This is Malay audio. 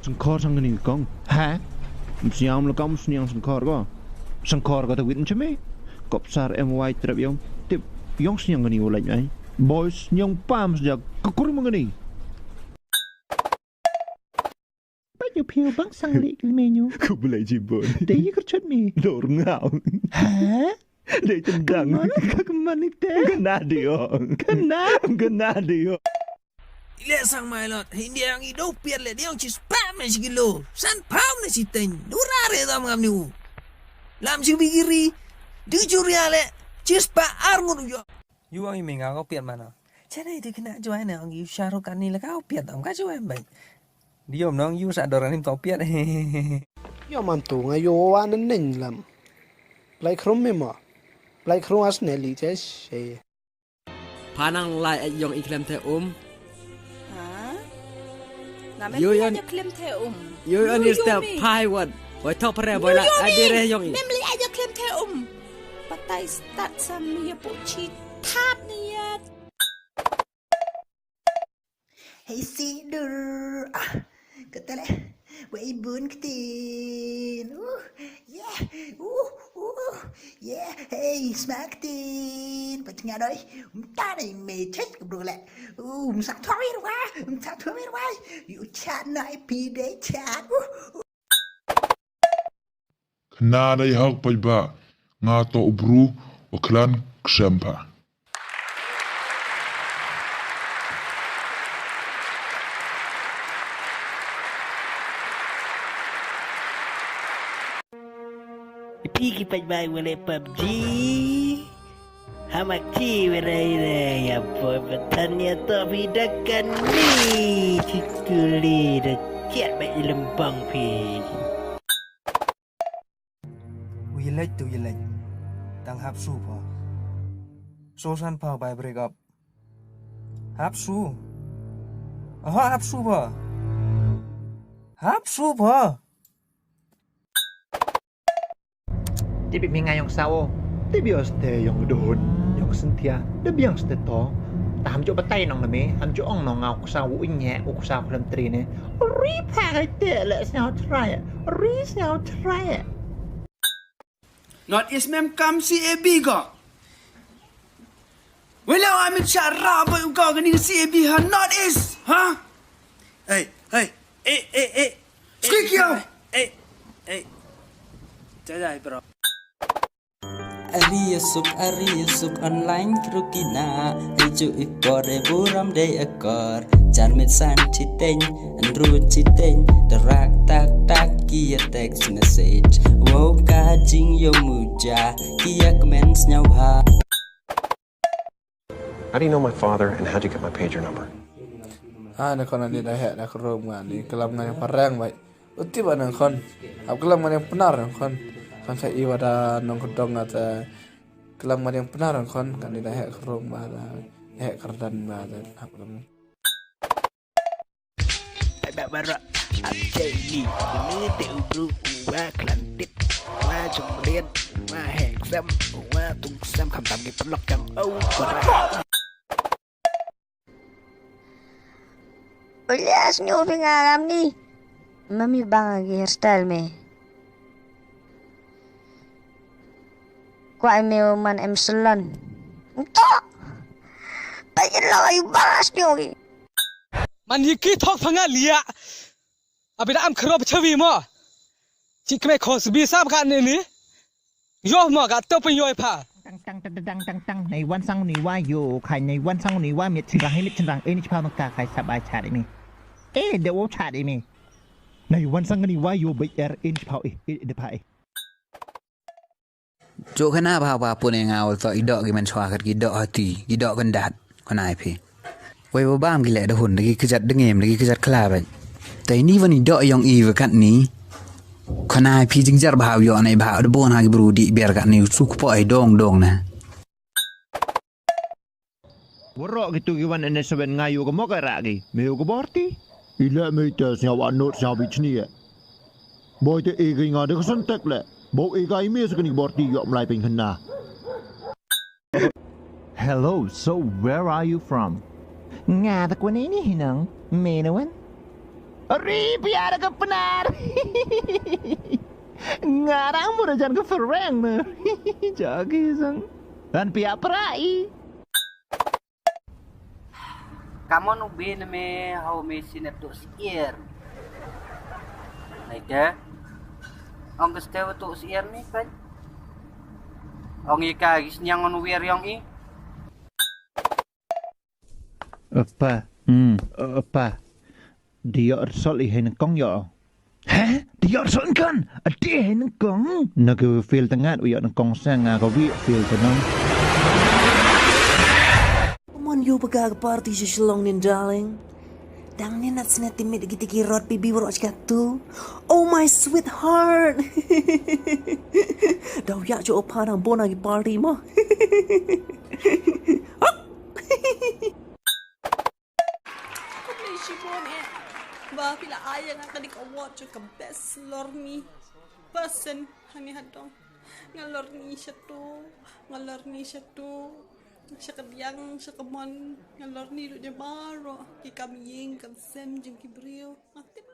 Sang khor sang ni kong. Ha? Siam lo kam sniang sang khor ko. Sang khor ko ta win chme. Kop sar my trap yong. Tip yong sniang ni ulai ai. Boys nyong pam sejak kekur mengani. Baju piu bang sang lik menu. Ku boleh jibon. Dia kercut mi. Dor ngau. Ha? Dia tendang. Kemana teh? Kena dia. Ile sang my lord, hindi ang ido pierle dia ang chis pam na sigilo. San pam na sitain. Durare dam ngam niu. Lam si bigiri. Di curiale chis pa arngun yo. You ang iming ako piat mana. Chana itu kena jual na ang you syarukan ni lah kau piat am kau jual baik. Dia om nong you sadoran im tau piat. Yo mantu ngayo wan ning lam. Lai khrum me ma. Lai khrum as ne li che she. Panang lai yong iklem te You claim te You understand pie what? Boy top re boy la adire yong. Memli aja claim te Patai start sama ya pochi tap ni ya. Hey sidur. Kata le. Wei bun ketin. Yeah. Yeah. Hey smack tin. Patnya doi. Ta ni me check bro le. Sak thoi wa. Sak thoi wa. You chat nai pi de chat. Nada hak pajba ngato ubru oklan ksempa. Pigi pajba wale PUBG. Hamak ci wirai ya boy bertanya tapi dekan ni cikuli dah kiat baik lembang pi. Tu yelek. Tang hap su pa. So san pa by break up. Hap su. Hap su pa. Hap su pa. Tibi minga yong sawo. Tibi oste yong don. Yong sentia. Debi yang ste to. Tam jo batai nong nami. Am jo ong nong ngau sawo inye. Uku sawo dalam tri ne. Ri pakai te. Let's now try it. Let's now try it. Not is mem kam si ebi go. Walau amit syarab kau gani si ebi ha not is, ha? Hey. Squeak yo. Hey. Jajai bro. Ari suk online krukina Riju ikore buram day akor Jarmit san chiteng Andru chiteng Terak tak kia text message Wow kajing yo muja Kia comments nyaw ha. How do you know my father and how'd you get my pager number? Nakon ni dah hek nak rom ni kelam yang parang baik. Uti ba nang kon. Ab kelam yang benar nang kon. Kan saya iwada nong kedong ata kelam yang benar nang kon kan dah hek rom ba hek kerdan ba ab kelam. Tak barak abjai ni. Ini te ubru wa klantit. Wa jumrian wa hek sam wa tung sam kham tam ni pelok kam au barak. Ulias nyo pingaram ni. Mami bang lagi hairstyle me. Kuai me man em salon. Entok. Bayan lang ayo bangas nyo ki. Man yiki thok phanga lia. Abida am khro bchawi mo. Chik me khos bi sab ka ni. Yo mo ga to pin yo pha. Tangในวันสังนี่ว่าอยู่ใครในวันสังนี่ว่ามีชรังให้มิชรังนี่พามักตาใครสบายชาดิมีเดี๋ยวชาดิมีในวันสังนี่ว่าอยู่ไปพาเดี๋ยวพาโจขนาพาว่าปุ่นเงาต่ออีดอกกี่มันชวากันกี่ดอกตีกี่ดอกกันดัดคนนายพี่ไว้บ้ามกี่แหละเดี๋ยวหุ่นเดี๋ยวกี่จัดดึงเงมเดี๋ยวกี่จัดคลาไปแต่นี่วันนี้ดอกยองอีวกันนี้คนนายพี่จึงจะบ่าวอยู่ในบ่าวเดี๋ยวโบนหากิบรูดีเบียร์กันนี่สุกปอยดองนะWarok gitu kiwan ene seben ngayu ke mo karaki. Meu ke borti. Ila meter nyawa not sabi chni ya. Boy te e ga ngade kesentek le. Bo e ga ime sekeni borti yo mlai ping hena. Hello, so where are you from? Nga ta kwen ini hinang. Menawan. Ri piara ke penar. Ngarang mo na dyan ka fereng na. Jagi sang. Dan pihak perai. Kamu nubi me how me sinep tu sier. Like ang gusto tu sier ni kan. Ang ika gisnyang on wir yang i. Apa? Apa? Dia ersol ihen kong yo. Hả? Dia ersol kan? Ade ihen kong? Nagu feel tengat uyak kong sang nga kawi feel tenang. Man, yo pagka party sa shalong nin darling. Dang ni nat sinet timid giti rod pibi warok tu. Oh my sweetheart. Daw ya jo opa nang bona gi party mo. Ba pila ayang ang kadik award jo ka best lorni person hani hadong ngalorni siya to siya kadiyang siya kamon ngalorni do niya baro ki kamiyeng kam sem jeng kibriyo aktif